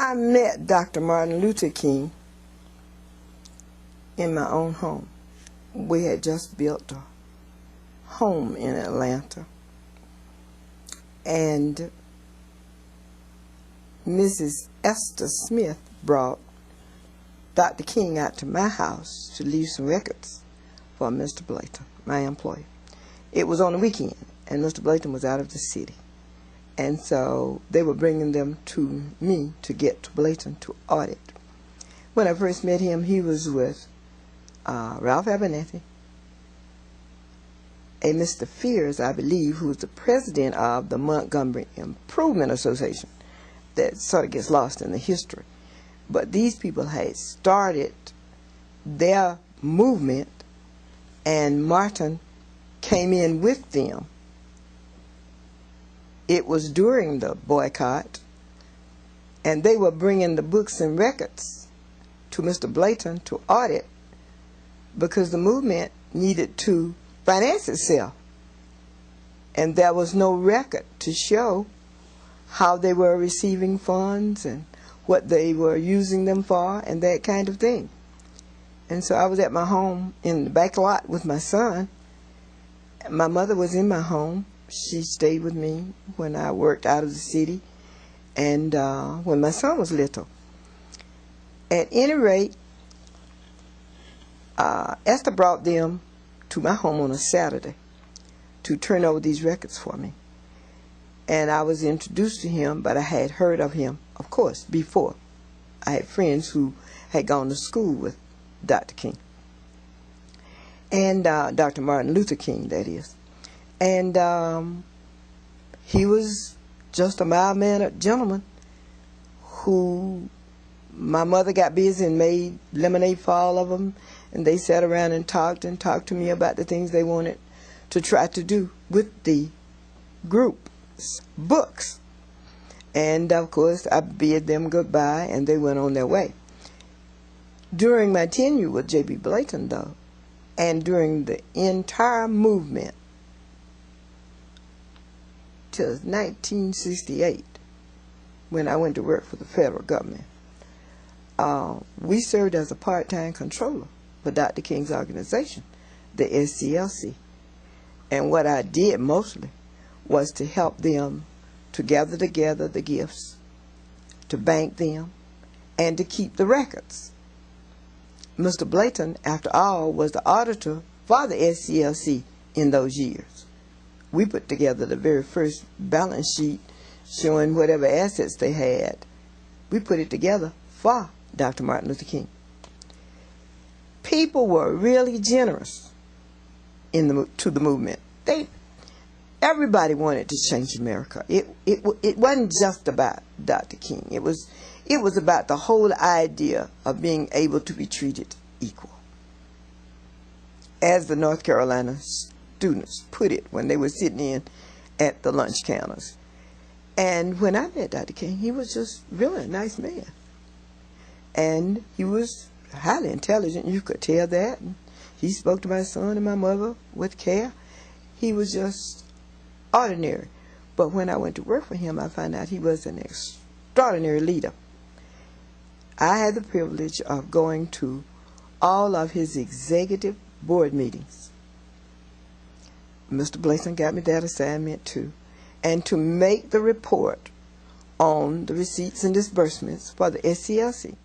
I met Dr. Martin Luther King in my own home. We had just built a home in Atlanta, and Mrs. Esther Smith brought Dr. King out to my house to leave some records for Mr. Blayton, my employer. It was on the weekend, and Mr. Blayton was out of the city. And so they were bringing them to me to get to Blayton to audit. When I first met him, he was with Ralph Abernathy, a Mr. Fears, I believe, who was the president of the Montgomery Improvement Association. That sort of gets lost in the history. But these people had started their movement, and Martin came in with them. It was during the boycott, and they were bringing the books and records to Mr. Blayton to audit because the movement needed to finance itself, and there was no record to show how they were receiving funds and what they were using them for and that kind of thing. And so I was at my home in the back lot with my son. My mother was in my home. She stayed with me when I worked out of the city and when my son was little. At any rate, Esther brought them to my home on a Saturday to turn over these records for me. And I was introduced to him, but I had heard of him, of course, before. I had friends who had gone to school with Dr. King. And Dr. Martin Luther King, that is. And he was just a mild-mannered gentleman who my mother got busy and made lemonade for all of them, and they sat around and talked to me about the things they wanted to try to do with the group's books. And of course I bid them goodbye and they went on their way. During my tenure with J.B. Blayton, though, and during the entire movement till 1968, when I went to work for the federal government, we served as a part-time controller for Dr. King's organization, the SCLC. And what I did mostly was to help them to gather together the gifts, to bank them, and to keep the records. Mr. Blayton, after all, was the auditor for the SCLC in those years. We put together the very first balance sheet showing whatever assets they had. We put it together for Dr. Martin Luther King. People were really generous to the movement. Everybody wanted to change America. It wasn't just about Dr. King. It was about the whole idea of being able to be treated equal. As the North Carolina students put it when they were sitting in at the lunch counters. And when I met Dr. King, he was just really a nice man. And he was highly intelligent. You could tell that. And he spoke to my son and my mother with care. He was just ordinary. But when I went to work for him, I found out he was an extraordinary leader. I had the privilege of going to all of his executive board meetings. Mr. Blayton got me that assignment too. And to make the report on the receipts and disbursements for the SCLC.